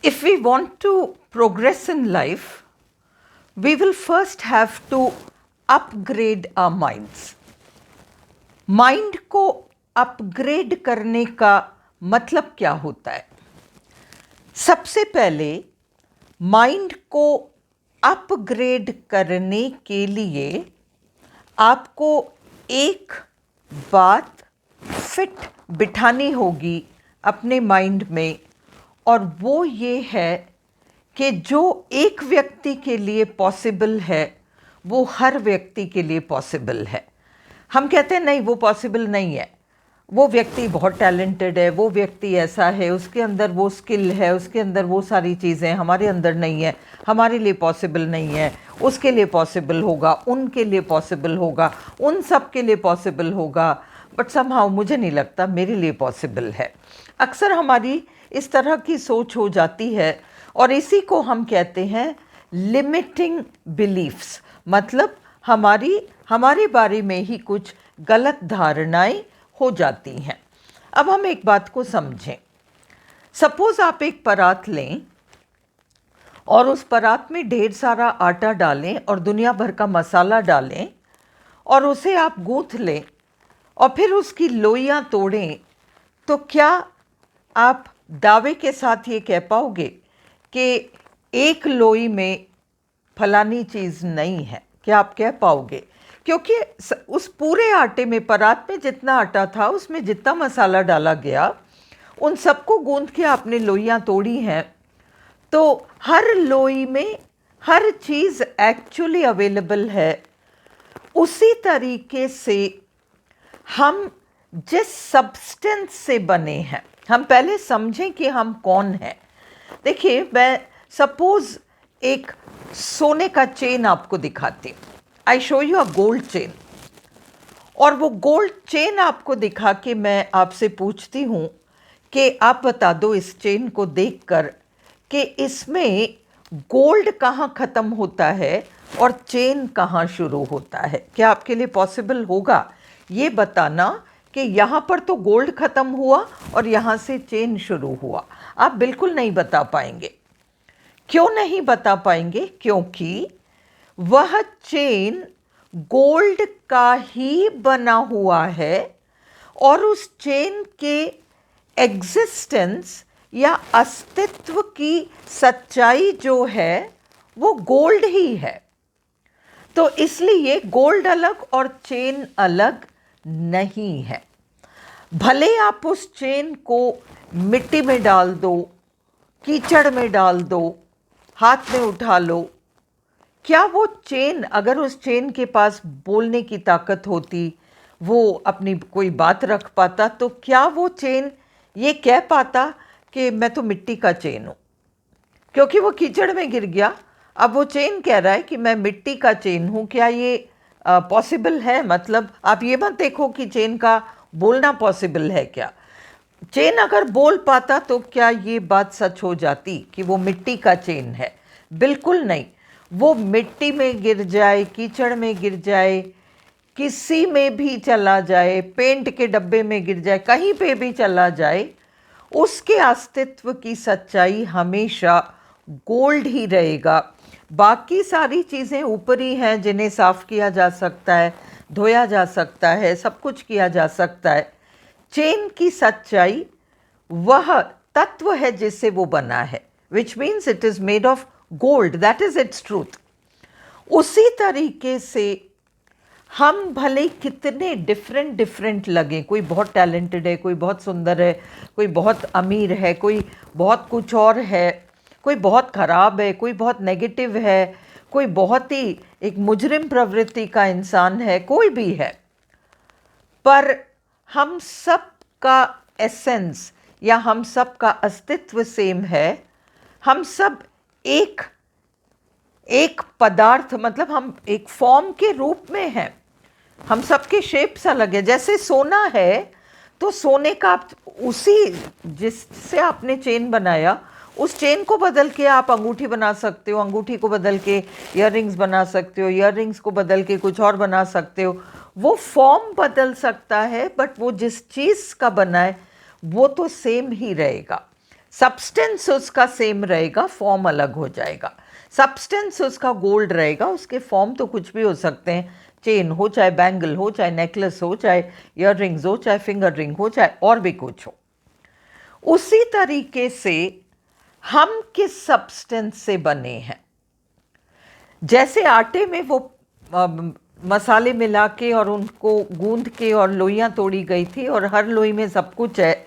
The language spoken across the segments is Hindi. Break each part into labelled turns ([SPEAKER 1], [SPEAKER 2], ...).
[SPEAKER 1] If we want to progress in life, we will first have to upgrade our minds. Mind को अपग्रेड करने का मतलब क्या होता है? सबसे पहले माइंड को अपग्रेड करने के लिए आपको एक बात फिट बिठानी होगी अपने माइंड में, और वो ये है कि जो एक व्यक्ति के लिए पॉसिबल है वो हर व्यक्ति के लिए पॉसिबल है। हम कहते हैं नहीं वो पॉसिबल नहीं है, वो व्यक्ति बहुत टैलेंटेड है, वो व्यक्ति ऐसा है, उसके अंदर वो स्किल है, उसके अंदर वो सारी चीज़ें हमारे अंदर नहीं है, हमारे लिए पॉसिबल नहीं है, उसके लिए पॉसिबल होगा, उनके लिए पॉसिबल होगा, उन सब के लिए पॉसिबल होगा, बट समहाउ मुझे नहीं लगता मेरे लिए पॉसिबल है। अक्सर हमारी इस तरह की सोच हो जाती है और इसी को हम कहते हैं लिमिटिंग बिलीफ्स। मतलब हमारे बारे में ही कुछ गलत धारणाएं हो जाती हैं। अब हम एक बात को समझें। सपोज आप एक परात लें और उस परात में ढेर सारा आटा डालें और दुनिया भर का मसाला डालें और उसे आप गूंथ लें और फिर उसकी लोइयां तोड़ें, तो क्या आप दावे के साथ ये कह पाओगे कि एक लोई में फलानी चीज़ नहीं है? क्या आप कह पाओगे? क्योंकि उस पूरे आटे में, परात में जितना आटा था उसमें जितना मसाला डाला गया, उन सबको गूंथ के आपने लोइयां तोड़ी हैं, तो हर लोई में हर चीज़ एक्चुअली अवेलेबल है। उसी तरीके से हम जिस सब्सटेंस से बने हैं, हम पहले समझें कि हम कौन हैं। देखिए, मैं सपोज एक सोने का चेन आपको दिखाती हूँ। I show you a gold chain, और वो गोल्ड चेन आपको दिखा के मैं आपसे पूछती हूँ कि आप बता दो इस चेन को देखकर कि इसमें गोल्ड कहाँ ख़त्म होता है और चेन कहाँ शुरू होता है। क्या आपके लिए पॉसिबल होगा ये बताना कि यहाँ पर तो गोल्ड ख़त्म हुआ और यहाँ से चेन शुरू हुआ? आप बिल्कुल नहीं बता पाएंगे। क्यों नहीं बता पाएंगे? क्योंकि वह चेन गोल्ड का ही बना हुआ है और उस चेन के एग्जिस्टेंस या अस्तित्व की सच्चाई जो है वो गोल्ड ही है। तो इसलिए गोल्ड अलग और चेन अलग नहीं है। भले आप उस चेन को मिट्टी में डाल दो, कीचड़ में डाल दो, हाथ में उठा लो, क्या वो चेन, अगर उस चेन के पास बोलने की ताकत होती, वो अपनी कोई बात रख पाता, तो क्या वो चेन ये कह पाता कि मैं तो मिट्टी का चेन हूँ? क्योंकि वो कीचड़ में गिर गया, अब वो चेन कह रहा है कि मैं मिट्टी का चेन हूँ। क्या ये पॉसिबल है? मतलब आप ये मत देखो कि चेन का बोलना पॉसिबल है क्या। चेन अगर बोल पाता तो क्या ये बात सच हो जाती कि वो मिट्टी का चेन है? बिल्कुल नहीं। वो मिट्टी में गिर जाए, कीचड़ में गिर जाए, किसी में भी चला जाए, पेंट के डब्बे में गिर जाए, कहीं पे भी चला जाए, उसके अस्तित्व की सच्चाई हमेशा गोल्ड ही रहेगा। बाकी सारी चीज़ें ऊपरी हैं जिन्हें साफ़ किया जा सकता है, धोया जा सकता है, सब कुछ किया जा सकता है। चेन की सच्चाई वह तत्व है जिससे वो बना है, which means it is made of gold, that is its truth. उसी तरीके से हम भले कितने डिफरेंट लगे, कोई बहुत टैलेंटेड है, कोई बहुत सुंदर है, कोई बहुत अमीर है, कोई बहुत कुछ और है, कोई बहुत ख़राब है, कोई बहुत नेगेटिव है, कोई बहुत ही एक मुजरिम प्रवृत्ति का इंसान है, कोई भी है, पर हम सब का एसेंस या हम सब का अस्तित्व सेम है। हम सब एक पदार्थ, मतलब हम एक फॉर्म के रूप में हैं। हम सबके शेप्स अलग है। जैसे सोना है तो सोने का उसी जिससे आपने चेन बनाया, उस चेन को बदल के आप अंगूठी बना सकते हो, अंगूठी को बदल के ईयररिंग्स बना सकते हो, ईयररिंग्स को बदल के कुछ और बना सकते हो। वो फॉर्म बदल सकता है, बट वो जिस चीज़ का बना है वो तो सेम ही रहेगा। सब्सटेंस उसका सेम रहेगा, फॉर्म अलग हो जाएगा। सब्सटेंस उसका गोल्ड रहेगा, उसके फॉर्म तो कुछ भी हो सकते हैं, चेन हो, चाहे बैंगल हो, चाहे नेकलेस हो, चाहे ईयर रिंग्स हो, चाहे फिंगर रिंग हो, चाहे और भी कुछ हो। उसी तरीके से हम किस सब्सटेंस से बने हैं। जैसे आटे में वो मसाले मिला के और उनको गूंद के और लोइयां तोड़ी गई थी और हर लोई में सब कुछ है,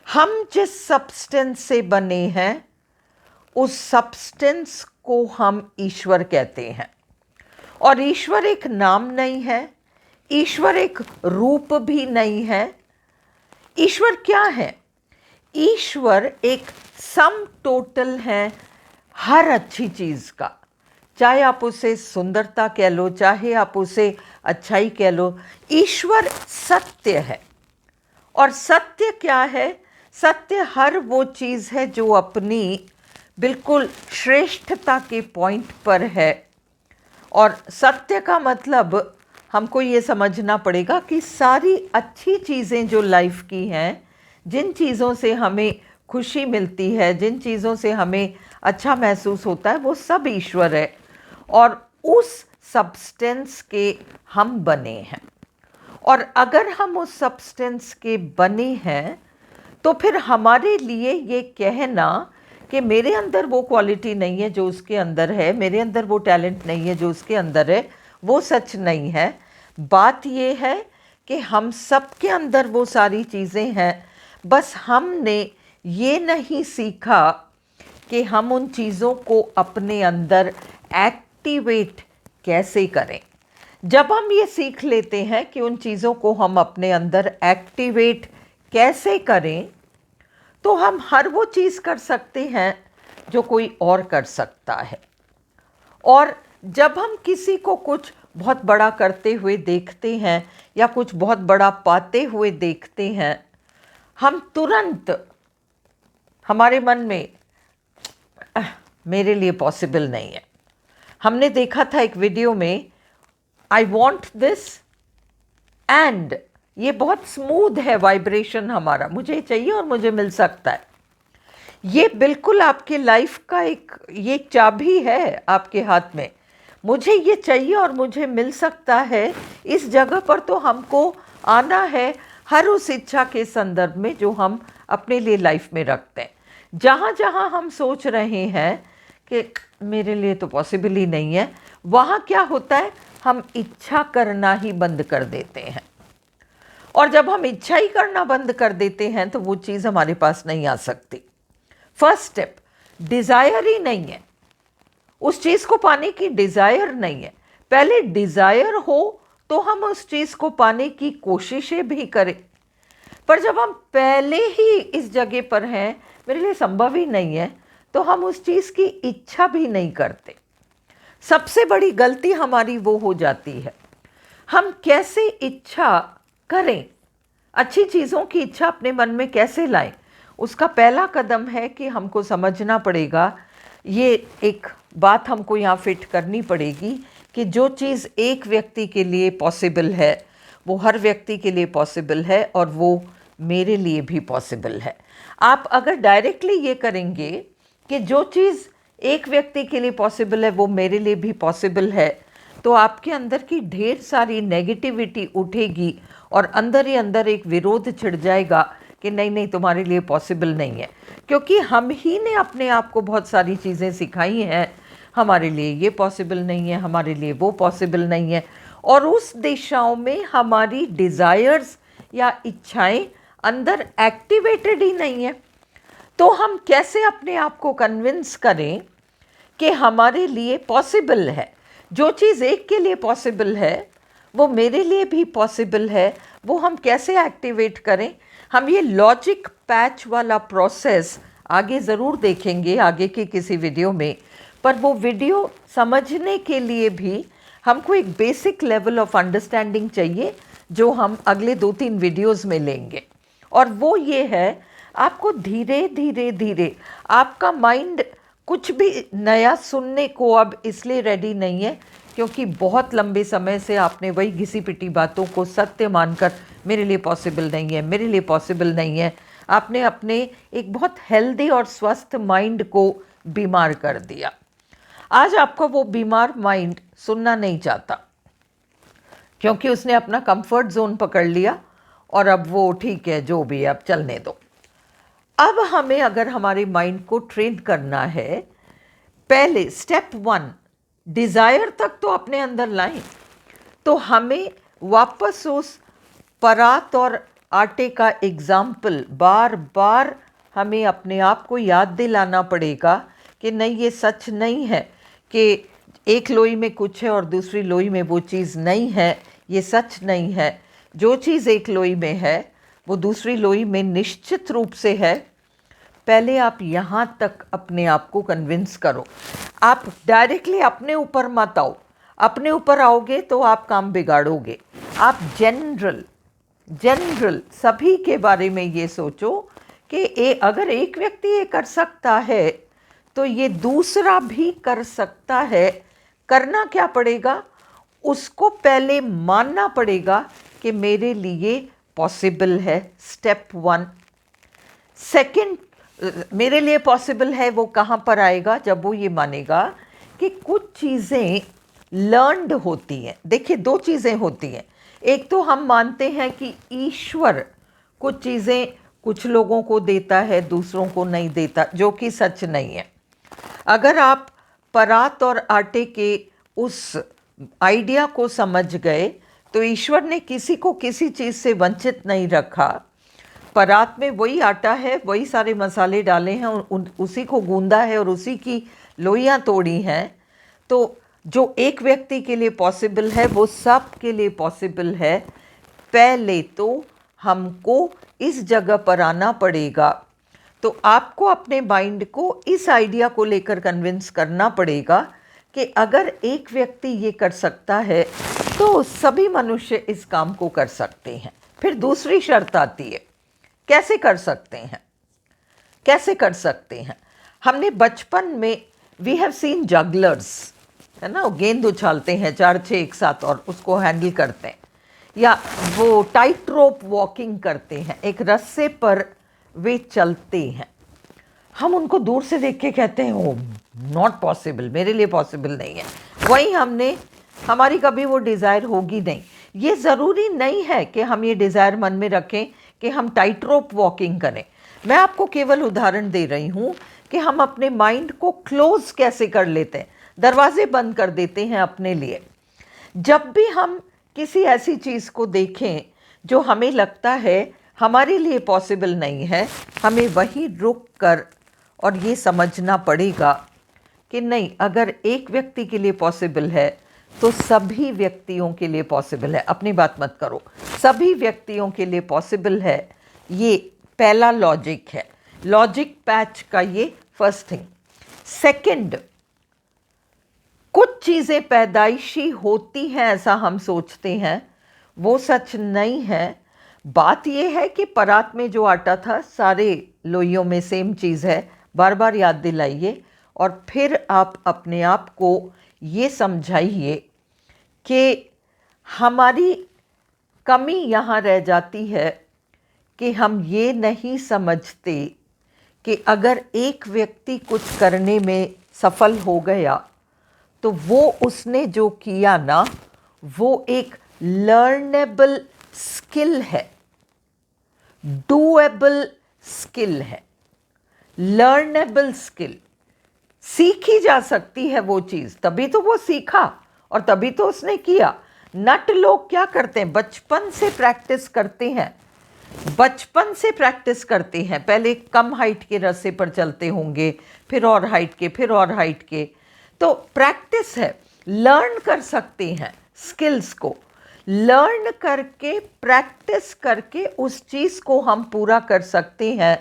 [SPEAKER 1] हम जिस सब्सटेंस से बने हैं उस सब्सटेंस को हम ईश्वर कहते हैं। और ईश्वर एक नाम नहीं है, ईश्वर एक रूप भी नहीं है। ईश्वर क्या है? ईश्वर एक सम टोटल है हर अच्छी चीज़ का, चाहे आप उसे सुंदरता कह लो, चाहे आप उसे अच्छाई कह लो। ईश्वर सत्य है। और सत्य क्या है? सत्य हर वो चीज़ है जो अपनी बिल्कुल श्रेष्ठता के पॉइंट पर है। और सत्य का मतलब हमको ये समझना पड़ेगा कि सारी अच्छी चीज़ें जो लाइफ की हैं, जिन चीज़ों से हमें खुशी मिलती है, जिन चीज़ों से हमें अच्छा महसूस होता है, वो सब ईश्वर है। और उस सब्सटेंस के हम बने हैं। और अगर हम उस सब्सटेंस के बने हैं तो फिर हमारे लिए ये कहना कि मेरे अंदर वो क्वालिटी नहीं है जो उसके अंदर है, मेरे अंदर वो टैलेंट नहीं है जो उसके अंदर है, वो सच नहीं है। बात ये है कि हम सब के अंदर वो सारी चीज़ें हैं, बस हमने ये नहीं सीखा कि हम उन चीज़ों को अपने अंदर एक्टिवेट कैसे करें। जब हम ये सीख लेते हैं कि उन चीज़ों को हम अपने अंदर एक्टिवेट कैसे करें, तो हम हर वो चीज़ कर सकते हैं जो कोई और कर सकता है। और जब हम किसी को कुछ बहुत बड़ा करते हुए देखते हैं या कुछ बहुत बड़ा पाते हुए देखते हैं, हम तुरंत हमारे मन में मेरे लिए पॉसिबल नहीं है। हमने देखा था एक वीडियो में, आई वॉन्ट दिस एंड ये बहुत स्मूथ है वाइब्रेशन हमारा, मुझे चाहिए और मुझे मिल सकता है। ये बिल्कुल आपके लाइफ का ये चाबी है आपके हाथ में। मुझे ये चाहिए और मुझे मिल सकता है। इस जगह पर तो हमको आना है हर उस इच्छा के संदर्भ में जो हम अपने लिए लाइफ में रखते हैं। जहाँ जहाँ हम सोच रहे हैं कि मेरे लिए तो पॉसिबल ही नहीं है, वहाँ क्या होता है, हम इच्छा करना ही बंद कर देते हैं। और जब हम इच्छा ही करना बंद कर देते हैं तो वो चीज़ हमारे पास नहीं आ सकती। फर्स्ट स्टेप डिज़ायर ही नहीं है, उस चीज़ को पाने की डिज़ायर नहीं है। पहले डिज़ायर हो तो हम उस चीज़ को पाने की कोशिशें भी करें। पर जब हम पहले ही इस जगह पर हैं, मेरे लिए संभव ही नहीं है, तो हम उस चीज़ की इच्छा भी नहीं करते। सबसे बड़ी गलती हमारी वो हो जाती है। हम कैसे इच्छा करें, अच्छी चीज़ों की इच्छा अपने मन में कैसे लाएं, उसका पहला कदम है कि हमको समझना पड़ेगा, ये एक बात हमको यहाँ फिट करनी पड़ेगी कि जो चीज़ एक व्यक्ति के लिए पॉसिबल है वो हर व्यक्ति के लिए पॉसिबल है और वो मेरे लिए भी पॉसिबल है। आप अगर डायरेक्टली ये करेंगे कि जो चीज़ एक व्यक्ति के लिए पॉसिबल है वो मेरे लिए भी पॉसिबल है, तो आपके अंदर की ढेर सारी नेगेटिविटी उठेगी और अंदर ही अंदर एक विरोध छिड़ जाएगा कि नहीं नहीं तुम्हारे लिए पॉसिबल नहीं है। क्योंकि हम ही ने अपने आप को बहुत सारी चीज़ें सिखाई हैं, हमारे लिए ये पॉसिबल नहीं है, हमारे लिए वो पॉसिबल नहीं है, और उस दिशाओं में हमारी डिज़ायर्स या इच्छाएं अंदर एक्टिवेटेड ही नहीं है। तो हम कैसे अपने आप को कन्विंस करें कि हमारे लिए पॉसिबल है, जो चीज़ एक के लिए पॉसिबल है वो मेरे लिए भी पॉसिबल है, वो हम कैसे एक्टिवेट करें। हम ये लॉजिक पैच वाला प्रोसेस आगे ज़रूर देखेंगे आगे की किसी वीडियो में, पर वो वीडियो समझने के लिए भी हमको एक बेसिक लेवल ऑफ अंडरस्टैंडिंग चाहिए जो हम अगले 2-3 वीडियोज़ में लेंगे। और वो ये है, आपको धीरे धीरे धीरे आपका माइंड कुछ भी नया सुनने को अब इसलिए रेडी नहीं है क्योंकि बहुत लंबे समय से आपने वही घिसी पिटी बातों को सत्य मानकर मेरे लिए पॉसिबल नहीं है, मेरे लिए पॉसिबल नहीं है, आपने अपने एक बहुत हेल्दी और स्वस्थ माइंड को बीमार कर दिया। आज आपका वो बीमार माइंड सुनना नहीं चाहता, क्योंकि उसने अपना कंफर्ट जोन पकड़ लिया और अब वो ठीक है जो भी है, अब चलने दो। अब हमें अगर हमारे माइंड को ट्रेन करना है, पहले स्टेप 1 डिज़ायर तक तो अपने अंदर लाएं, तो हमें वापस उस परात और आटे का एग्जाम्पल बार बार हमें अपने आप को याद दिलाना पड़ेगा कि नहीं, ये सच नहीं है कि एक लोई में कुछ है और दूसरी लोई में वो चीज़ नहीं है। ये सच नहीं है। जो चीज़ एक लोई में है वो दूसरी लोई में निश्चित रूप से है। पहले आप यहाँ तक अपने आप को कन्विंस करो। आप डायरेक्टली अपने ऊपर मत आओ। अपने ऊपर आओगे तो आप काम बिगाड़ोगे। आप जनरल सभी के बारे में ये सोचो कि अगर एक व्यक्ति ये कर सकता है तो ये दूसरा भी कर सकता है। करना क्या पड़ेगा? उसको पहले मानना पड़ेगा कि मेरे लिए पॉसिबल है। स्टेप 1। सेकंड, मेरे लिए पॉसिबल है वो कहाँ पर आएगा? जब वो ये मानेगा कि कुछ चीज़ें लर्नड होती हैं। देखिए, 2 चीज़ें होती हैं। एक तो हम मानते हैं कि ईश्वर कुछ चीज़ें कुछ लोगों को देता है, दूसरों को नहीं देता, जो कि सच नहीं है। अगर आप परात और आटे के उस आइडिया को समझ गए तो ईश्वर ने किसी को किसी चीज़ से वंचित नहीं रखा। परात में वही आटा है, वही सारे मसाले डाले हैं, उसी को गूंदा है और उसी की लोइयाँ तोड़ी हैं। तो जो एक व्यक्ति के लिए पॉसिबल है वो सब के लिए पॉसिबल है। पहले तो हमको इस जगह पर आना पड़ेगा। तो आपको अपने माइंड को इस आइडिया को लेकर कन्विंस करना पड़ेगा कि अगर एक व्यक्ति ये कर सकता है तो सभी मनुष्य इस काम को कर सकते हैं। फिर दूसरी शर्त आती है, कैसे कर सकते हैं? कैसे कर सकते हैं? हमने बचपन में वी हैव सीन जगलर्स, है ना, वो गेंद उछालते हैं 4-6 एक साथ और उसको हैंडल करते हैं, या वो टाइट रोप वॉकिंग करते हैं, एक रस्से पर वे चलते हैं। हम उनको दूर से देख के कहते हैं ओ नॉट पॉसिबल, मेरे लिए पॉसिबल नहीं है। वही हमारी कभी वो डिज़ायर होगी नहीं। ये ज़रूरी नहीं है कि हम ये डिज़ायर मन में रखें कि हम टाइट रोप वॉकिंग करें। मैं आपको केवल उदाहरण दे रही हूँ कि हम अपने माइंड को क्लोज कैसे कर लेते हैं, दरवाजे बंद कर देते हैं अपने लिए। जब भी हम किसी ऐसी चीज़ को देखें जो हमें लगता है हमारे लिए पॉसिबल नहीं है, हमें वहीं रुक कर और ये समझना पड़ेगा कि नहीं, अगर एक व्यक्ति के लिए पॉसिबल है तो सभी व्यक्तियों के लिए पॉसिबल है। अपनी बात मत करो, सभी व्यक्तियों के लिए पॉसिबल है। ये पहला लॉजिक है, लॉजिक पैच का ये फर्स्ट थिंग। सेकंड, कुछ चीज़ें पैदाइशी होती हैं ऐसा हम सोचते हैं, वो सच नहीं है। बात यह है कि परात में जो आटा था सारे लोइयों में सेम चीज़ है। बार बार याद दिलाइए और फिर आप अपने आप को ये समझाइए कि हमारी कमी यहाँ रह जाती है कि हम ये नहीं समझते कि अगर एक व्यक्ति कुछ करने में सफल हो गया तो वो उसने जो किया ना, वो एक लर्नेबल स्किल है, डूएबल स्किल है। लर्नेबल स्किल सीखी जा सकती है वो चीज़, तभी तो वो सीखा और तभी तो उसने किया। नट लोग क्या करते हैं, बचपन से प्रैक्टिस करते हैं, बचपन से प्रैक्टिस करते हैं। पहले कम हाइट के रस्से पर चलते होंगे, फिर और हाइट के, फिर और हाइट के। तो प्रैक्टिस है, लर्न कर सकते हैं स्किल्स को। लर्न करके, प्रैक्टिस करके उस चीज़ को हम पूरा कर सकते हैं।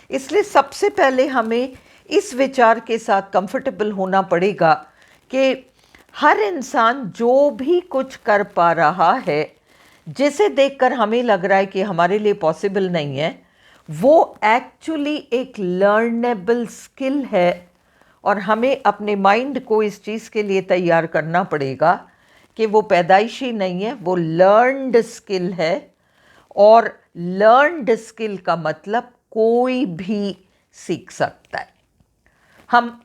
[SPEAKER 1] इसलिए सबसे पहले हमें इस विचार के साथ कंफर्टेबल होना पड़ेगा कि हर इंसान जो भी कुछ कर पा रहा है, जिसे देखकर हमें लग रहा है कि हमारे लिए पॉसिबल नहीं है, वो एक्चुअली एक लर्नेबल स्किल है। और हमें अपने माइंड को इस चीज़ के लिए तैयार करना पड़ेगा कि वो पैदाइशी नहीं है, वो लर्नड स्किल है। और लर्नड स्किल का मतलब कोई भी सीख सकता है। हम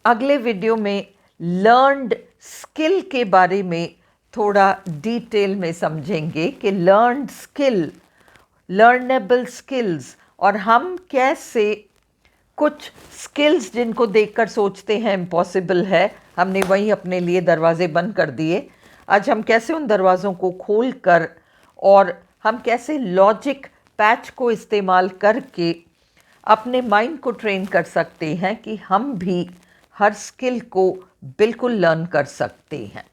[SPEAKER 1] अगले वीडियो में लर्नड स्किल के बारे में थोड़ा डिटेल में समझेंगे कि लर्नड स्किल, लर्नेबल स्किल्स, और हम कैसे कुछ स्किल्स जिनको देखकर सोचते हैं इम्पॉसिबल है, हमने वहीं अपने लिए दरवाजे बंद कर दिए, आज हम कैसे उन दरवाज़ों को खोल कर और हम कैसे लॉजिक पैच को इस्तेमाल करके अपने माइंड को ट्रेन कर सकते हैं कि हम भी हर स्किल को बिल्कुल लर्न कर सकते हैं।